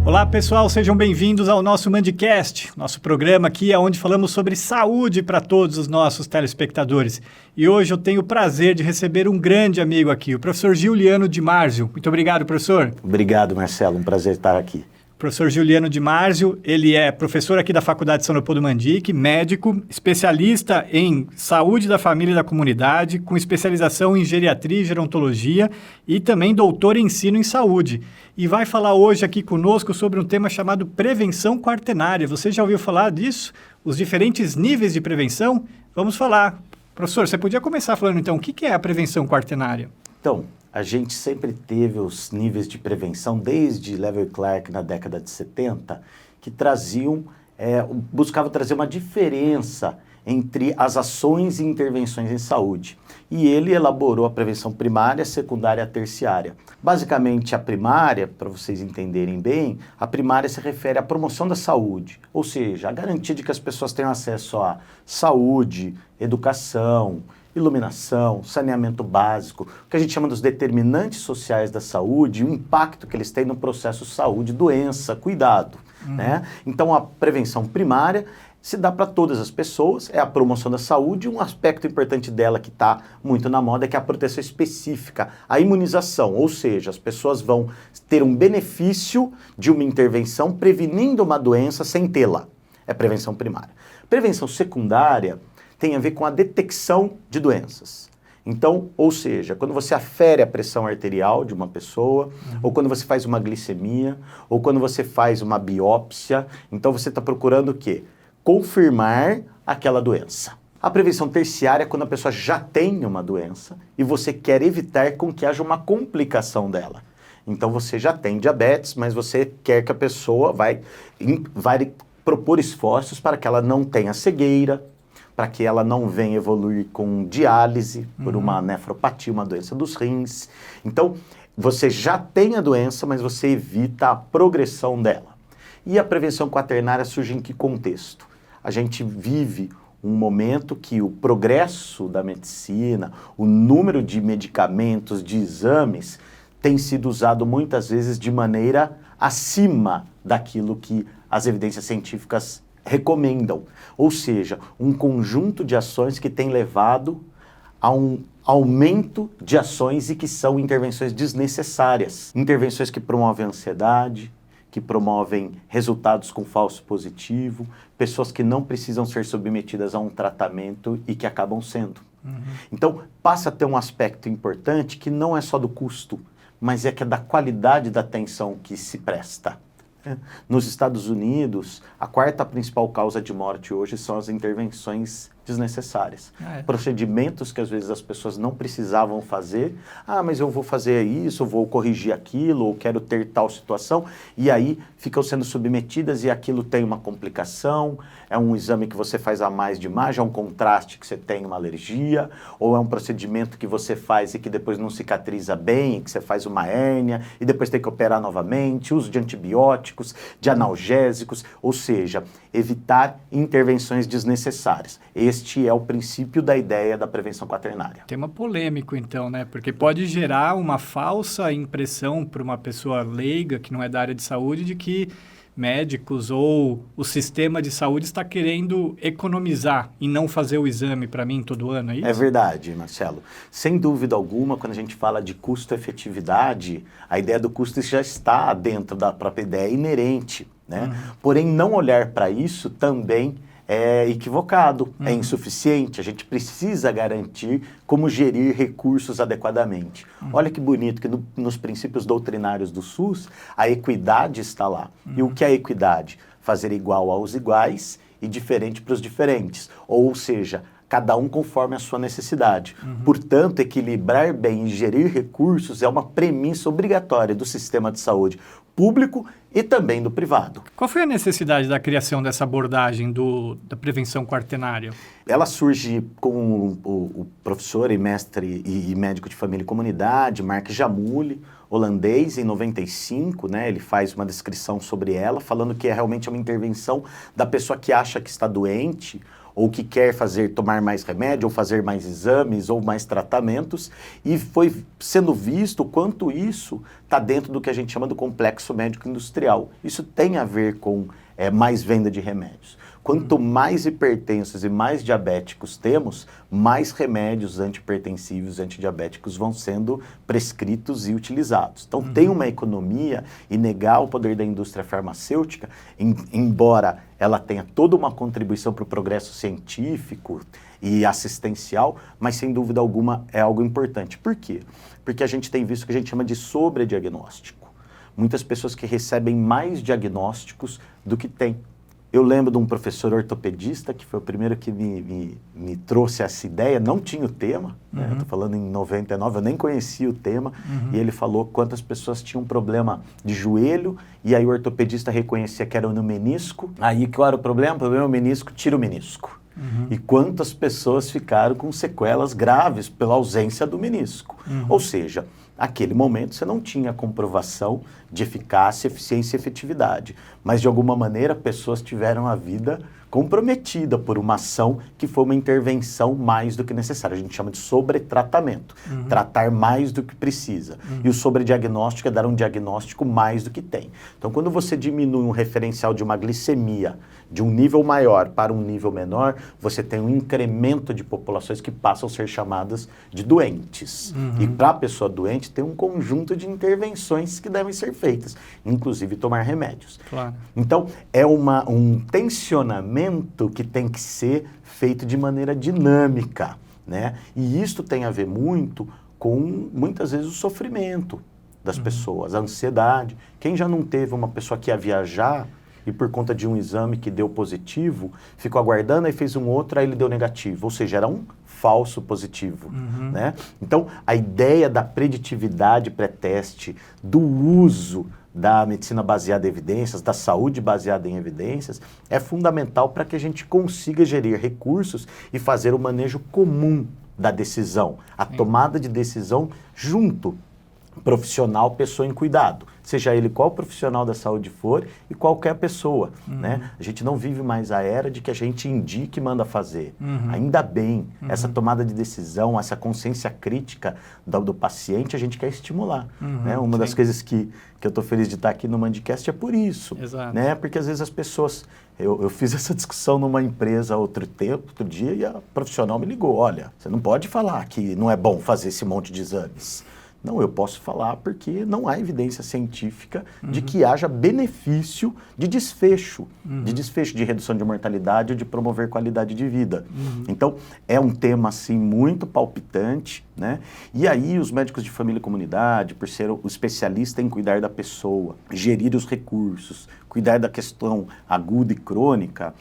Olá pessoal, sejam bem-vindos ao nosso Mandcast, nosso programa aqui é onde falamos sobre saúde para todos os nossos telespectadores. E hoje eu tenho o prazer de receber um grande amigo aqui, o professor Giuliano Di Marzio. Muito obrigado, professor. Obrigado, Marcelo, um prazer estar aqui. Professor Giuliano Di Marzio, ele é professor aqui da Faculdade São Leopoldo Mandic, médico, especialista em saúde da família e da comunidade, com especialização em geriatria e gerontologia e também doutor em ensino em saúde. E vai falar hoje aqui conosco sobre um tema chamado prevenção quaternária. Você já ouviu falar disso? Os diferentes níveis de prevenção? Vamos falar. Professor, você podia começar falando então, o que é a prevenção quaternária? Então, a gente sempre teve os níveis de prevenção, desde Level e Clark na década de 70, que buscavam trazer uma diferença entre as ações e intervenções em saúde. E ele elaborou a prevenção primária, secundária e terciária. Basicamente, a primária, para vocês entenderem bem, a primária se refere à promoção da saúde, ou seja, a garantia de que as pessoas tenham acesso à saúde, educação, iluminação, saneamento básico, o que a gente chama dos determinantes sociais da saúde e o impacto que eles têm no processo saúde, doença, cuidado. Né? Então, a prevenção primária se dá para todas as pessoas, é a promoção da saúde, um aspecto importante dela que está muito na moda é que é a proteção específica, a imunização, ou seja, as pessoas vão ter um benefício de uma intervenção prevenindo uma doença sem tê-la. É prevenção primária. Prevenção secundária tem a ver com a detecção de doenças. Então, ou seja, quando você afere a pressão arterial de uma pessoa, ou quando você faz uma glicemia, ou quando você faz uma biópsia, então você está procurando o quê? Confirmar aquela doença. A prevenção terciária é quando a pessoa já tem uma doença e você quer evitar com que haja uma complicação dela. Então você já tem diabetes, mas você quer que a pessoa vai propor esforços para que ela não tenha cegueira, para que ela não venha evoluir com diálise por uma nefropatia, uma doença dos rins. Então, você já tem a doença, mas você evita a progressão dela. E a prevenção quaternária surge em que contexto? A gente vive um momento que o progresso da medicina, o número de medicamentos, de exames, tem sido usado muitas vezes de maneira acima daquilo que as evidências científicas recomendam, ou seja, um conjunto de ações que tem levado a um aumento de ações e que são intervenções desnecessárias, intervenções que promovem ansiedade, que promovem resultados com falso positivo, pessoas que não precisam ser submetidas a um tratamento e que acabam sendo. Então, passa a ter um aspecto importante que não é só do custo, mas é que é da qualidade da atenção que se presta. Nos Estados Unidos, a quarta principal causa de morte hoje são as intervenções desnecessárias. Procedimentos que às vezes as pessoas não precisavam fazer. Mas eu vou fazer isso, eu vou corrigir aquilo, ou quero ter tal situação. E aí ficam sendo submetidas e aquilo tem uma complicação. É um exame que você faz a mais de imagem, é um contraste que você tem uma alergia, ou é um procedimento que você faz e que depois não cicatriza bem, que você faz uma hérnia e depois tem que operar novamente, uso de antibióticos, de analgésicos, ou seja, evitar intervenções desnecessárias. Este é o princípio da ideia da prevenção quaternária. Tema polêmico então, né? Porque pode gerar uma falsa impressão para uma pessoa leiga, que não é da área de saúde, de que médicos ou o sistema de saúde está querendo economizar e não fazer o exame para mim todo ano, é isso? É verdade, Marcelo. Sem dúvida alguma, quando a gente fala de custo-efetividade, a ideia do custo já está dentro da própria ideia inerente, né? Porém, não olhar para isso também é equivocado, é insuficiente. A gente precisa garantir como gerir recursos adequadamente. Olha que bonito que nos princípios doutrinários do SUS, a equidade está lá. E o que é equidade? Fazer igual aos iguais e diferente para os diferentes. Ou seja, cada um conforme a sua necessidade. Portanto, equilibrar bem e gerir recursos é uma premissa obrigatória do sistema de saúde público e também do privado. Qual foi a necessidade da criação dessa abordagem da prevenção quaternária? Ela surge com o professor e mestre e médico de família e comunidade, Mark Jamule, holandês, em 95, né? Ele faz uma descrição sobre ela, falando que é realmente uma intervenção da pessoa que acha que está doente ou que quer tomar mais remédio, ou fazer mais exames, ou mais tratamentos, e foi sendo visto quanto isso está dentro do que a gente chama do complexo médico-industrial. Isso tem a ver com mais venda de remédios. Quanto mais hipertensos e mais diabéticos temos, mais remédios antihipertensivos e antidiabéticos vão sendo prescritos e utilizados. Então tem uma economia, e negar o poder da indústria farmacêutica, embora ela tenha toda uma contribuição para o progresso científico e assistencial, mas sem dúvida alguma é algo importante. Por quê? Porque a gente tem visto o que a gente chama de sobrediagnóstico. Muitas pessoas que recebem mais diagnósticos do que têm. Eu lembro de um professor ortopedista, que foi o primeiro que me trouxe essa ideia, não tinha o tema, né? Estou falando em 99, eu nem conhecia o tema, e ele falou quantas pessoas tinham problema de joelho, e aí o ortopedista reconhecia que era no menisco. Aí qual era o problema? O problema é o menisco, tira o menisco. E quantas pessoas ficaram com sequelas graves pela ausência do menisco. Ou seja, naquele momento você não tinha comprovação de eficácia, eficiência e efetividade, mas de alguma maneira pessoas tiveram a vida comprometida por uma ação que foi uma intervenção mais do que necessária. A gente chama de sobretratamento, tratar mais do que precisa. E o sobrediagnóstico é dar um diagnóstico mais do que tem. Então, quando você diminui um referencial de uma glicemia de um nível maior para um nível menor, você tem um incremento de populações que passam a ser chamadas de doentes. E para a pessoa doente, tem um conjunto de intervenções que devem ser feitas, inclusive tomar remédios. Claro. Então, é um tensionamento que tem que ser feito de maneira dinâmica, né? E isto tem a ver muito com, muitas vezes, o sofrimento das pessoas, a ansiedade. Quem já não teve uma pessoa que ia viajar e por conta de um exame que deu positivo, ficou aguardando, aí fez um outro, aí ele deu negativo, ou seja, era um falso positivo, né? Então, a ideia da preditividade pré-teste, do uso da medicina baseada em evidências, da saúde baseada em evidências, é fundamental para que a gente consiga gerir recursos e fazer o manejo comum da decisão, a tomada de decisão junto, profissional, pessoa em cuidado, seja ele qual profissional da saúde for e qualquer pessoa, né? A gente não vive mais a era de que a gente indique e manda fazer. Ainda bem, essa tomada de decisão, essa consciência crítica do paciente, a gente quer estimular, né? Uma das coisas que eu estou feliz de estar aqui no Mandicast é por isso, né? Porque às vezes as pessoas... Eu fiz essa discussão numa empresa outro dia, e a profissional me ligou, olha, você não pode falar que não é bom fazer esse monte de exames. Não, eu posso falar porque não há evidência científica de que haja benefício de desfecho, de redução de mortalidade ou de promover qualidade de vida. Então, é um tema, assim, muito palpitante, né? E aí, os médicos de família e comunidade, por ser o especialista em cuidar da pessoa, gerir os recursos, cuidar da questão aguda e crônica,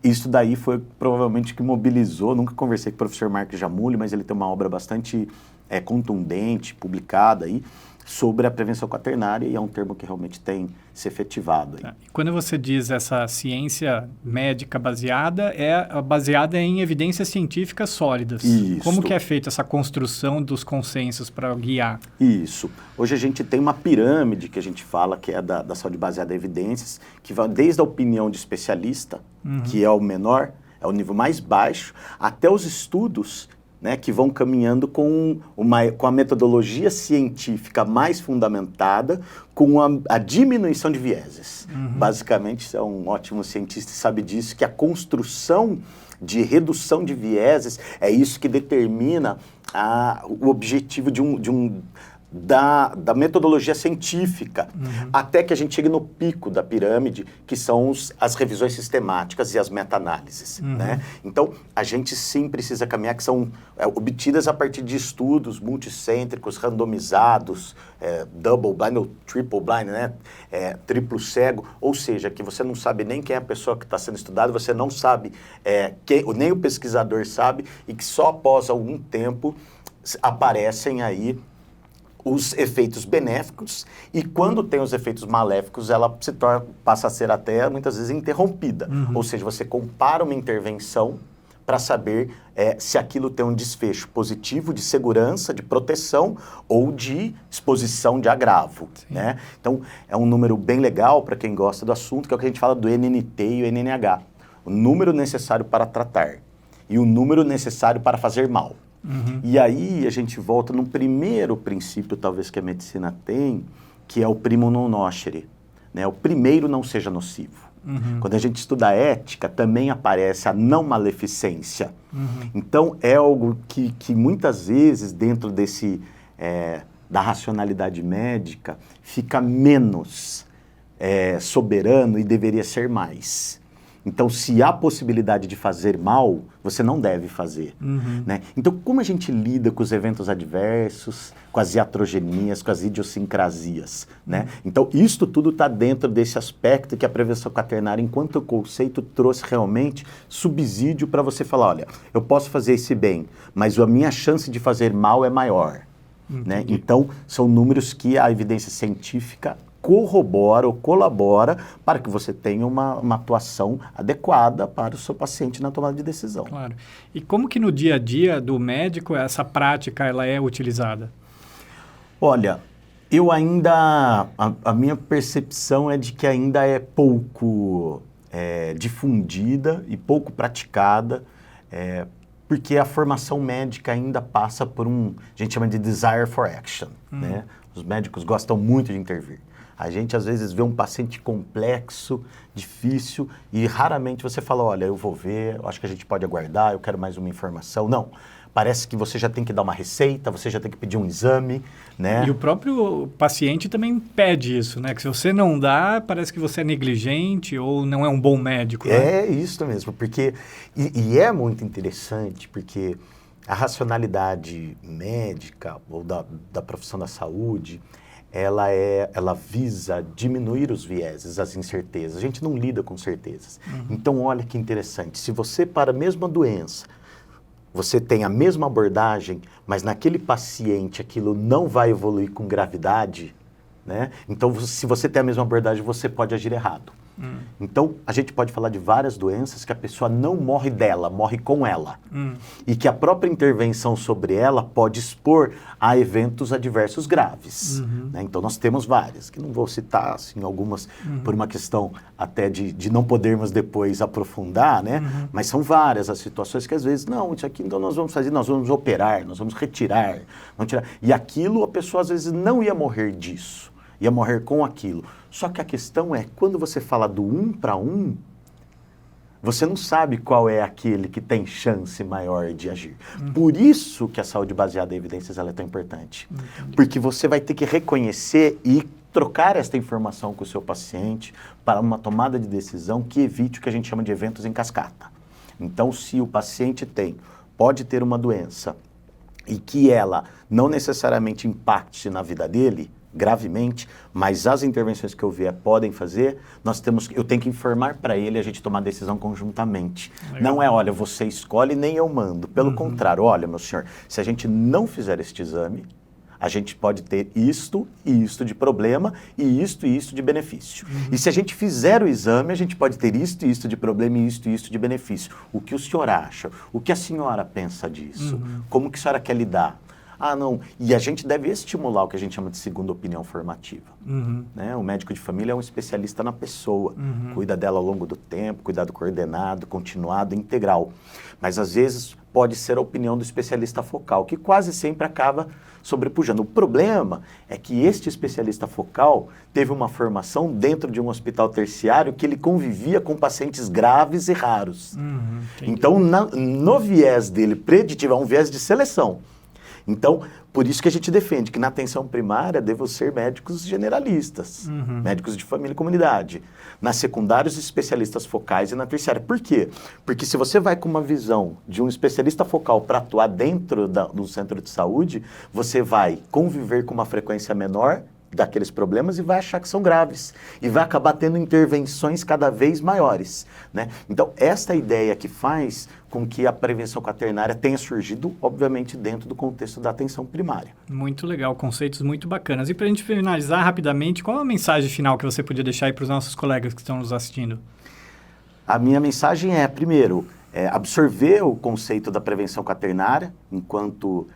isso daí foi provavelmente que mobilizou, nunca conversei com o professor Marcos Jamuli, mas ele tem uma obra bastante contundente, publicada aí, sobre a prevenção quaternária, e é um termo que realmente tem se efetivado. Aí. Quando você diz essa ciência médica baseada, é baseada em evidências científicas sólidas. Isso. Como que é feita essa construção dos consensos para guiar? Isso. Hoje a gente tem uma pirâmide que a gente fala, que é da saúde baseada em evidências, que vai desde a opinião de especialista, que é o menor, é o nível mais baixo, até os estudos, né, que vão caminhando com a metodologia científica mais fundamentada, com a diminuição de vieses. Basicamente, você é um ótimo cientista e sabe disso, que a construção de redução de vieses é isso que determina o objetivo da metodologia científica, até que a gente chegue no pico da pirâmide, que são as revisões sistemáticas e as meta-análises, né? Então, a gente sim precisa caminhar, que são obtidas a partir de estudos multicêntricos, randomizados, double blind ou triple blind, né? Triplo cego, ou seja, que você não sabe nem quem é a pessoa que está sendo estudada, você não sabe, nem o pesquisador sabe, e que só após algum tempo aparecem aí os efeitos benéficos, e quando tem os efeitos maléficos, ela passa a ser até, muitas vezes, interrompida. Ou seja, você compara uma intervenção para saber se aquilo tem um desfecho positivo de segurança, de proteção ou de exposição de agravo, né? Então, é um número bem legal para quem gosta do assunto, que é o que a gente fala do NNT e o NNH. O o número necessário para tratar e o número necessário para fazer mal. E aí a gente volta no primeiro princípio, talvez, que a medicina tem, que é o primum non nocere, né? O primeiro não seja nocivo. Quando a gente estuda a ética, também aparece a não maleficência. Então, é algo que muitas vezes, dentro desse, da racionalidade médica, fica menos soberano e deveria ser mais. Então, se há possibilidade de fazer mal, você não deve fazer. Né? Então, como a gente lida com os eventos adversos, com as iatrogenias, com as idiosincrasias? Né? Então, isto tudo está dentro desse aspecto que a prevenção quaternária, enquanto conceito, trouxe realmente subsídio para você falar, olha, eu posso fazer esse bem, mas a minha chance de fazer mal é maior. Né? Então, são números que a evidência científica corrobora ou colabora para que você tenha uma atuação adequada para o seu paciente na tomada de decisão. Claro. E como que no dia a dia do médico essa prática ela é utilizada? Olha, eu ainda, a minha percepção é de que ainda é pouco difundida e pouco praticada, porque a formação médica ainda passa por a gente chama de desire for action, né? Os médicos gostam muito de intervir. A gente, às vezes, vê um paciente complexo, difícil, e raramente você fala, olha, eu vou ver, eu acho que a gente pode aguardar, eu quero mais uma informação. Não, parece que você já tem que dar uma receita, você já tem que pedir um exame, né? E o próprio paciente também pede isso, né? Que se você não dá, parece que você é negligente ou não é um bom médico, né? É isso mesmo, porque... E é muito interessante, porque a racionalidade médica ou da profissão da saúde... Ela visa diminuir os vieses, as incertezas. A gente não lida com certezas. Então, olha que interessante. Se você, para a mesma doença, você tem a mesma abordagem, mas naquele paciente aquilo não vai evoluir com gravidade, né? Então, se você tem a mesma abordagem, você pode agir errado. Então, a gente pode falar de várias doenças que a pessoa não morre dela, morre com ela. E que a própria intervenção sobre ela pode expor a eventos adversos graves. Né? Então, nós temos várias, que não vou citar, assim, algumas por uma questão até de não podermos depois aprofundar, né? Mas são várias as situações que às vezes, não, isso aqui então nós vamos fazer, nós vamos operar, nós vamos retirar, vamos tirar. E aquilo a pessoa às vezes não ia morrer disso, ia morrer com aquilo. Só que a questão é, quando você fala do 1 para 1, você não sabe qual é aquele que tem chance maior de agir. Por isso que a saúde baseada em evidências ela é tão importante. Porque você vai ter que reconhecer e trocar esta informação com o seu paciente para uma tomada de decisão que evite o que a gente chama de eventos em cascata. Então, se o paciente pode ter uma doença e que ela não necessariamente impacte na vida dele, gravemente, mas as intervenções que eu vier podem fazer, eu tenho que informar para ele e a gente tomar a decisão conjuntamente. Legal. Não é, olha, você escolhe nem eu mando. Pelo contrário, olha, meu senhor, se a gente não fizer este exame, a gente pode ter isto e isto de problema e isto de benefício. E se a gente fizer o exame, a gente pode ter isto e isto de problema e isto de benefício. O que o senhor acha? O que a senhora pensa disso? Como que a senhora quer lidar? Ah, não. E a gente deve estimular o que a gente chama de segunda opinião formativa. Né? O médico de família é um especialista na pessoa. Cuida dela ao longo do tempo, cuidado coordenado, continuado, integral. Mas, às vezes, pode ser a opinião do especialista focal, que quase sempre acaba sobrepujando. O problema é que este especialista focal teve uma formação dentro de um hospital terciário que ele convivia com pacientes graves e raros. Então, no viés dele preditivo, é um viés de seleção. Então, por isso que a gente defende que na atenção primária devam ser médicos generalistas, médicos de família e comunidade. Na secundária, os especialistas focais e na terciária. Por quê? Porque se você vai com uma visão de um especialista focal para atuar dentro do centro de saúde, você vai conviver com uma frequência menor daqueles problemas e vai achar que são graves. E vai acabar tendo intervenções cada vez maiores. Né? Então, esta ideia que faz com que a prevenção quaternária tenha surgido, obviamente, dentro do contexto da atenção primária. Muito legal, conceitos muito bacanas. E para a gente finalizar rapidamente, qual é a mensagem final que você podia deixar aí para os nossos colegas que estão nos assistindo? A minha mensagem é, primeiro, absorver o conceito da prevenção quaternária enquanto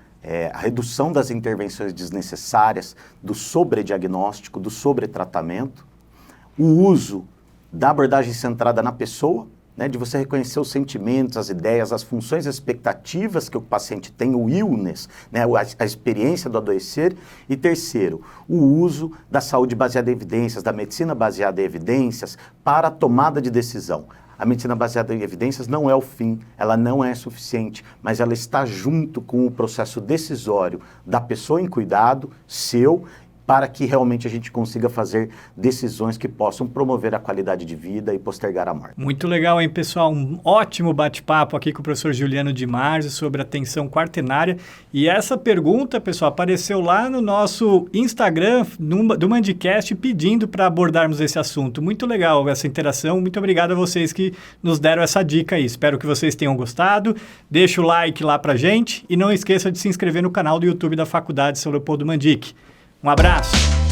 a redução das intervenções desnecessárias, do sobrediagnóstico, do sobretratamento, o uso da abordagem centrada na pessoa, né, de você reconhecer os sentimentos, as ideias, as funções, as expectativas que o paciente tem, o illness, né, a experiência do adoecer. E terceiro, o uso da saúde baseada em evidências, da medicina baseada em evidências para a tomada de decisão. A medicina baseada em evidências não é o fim, ela não é suficiente, mas ela está junto com o processo decisório da pessoa em cuidado, seu, para que realmente a gente consiga fazer decisões que possam promover a qualidade de vida e postergar a morte. Muito legal, hein, pessoal? Um ótimo bate-papo aqui com o professor Juliano Di Marzio sobre a tensão quaternária. E essa pergunta, pessoal, apareceu lá no nosso Instagram do Mandicast pedindo para abordarmos esse assunto. Muito legal essa interação. Muito obrigado a vocês que nos deram essa dica aí. Espero que vocês tenham gostado. Deixa o like lá pra gente e não esqueça de se inscrever no canal do YouTube da Faculdade São Leopoldo Mandic. Um abraço!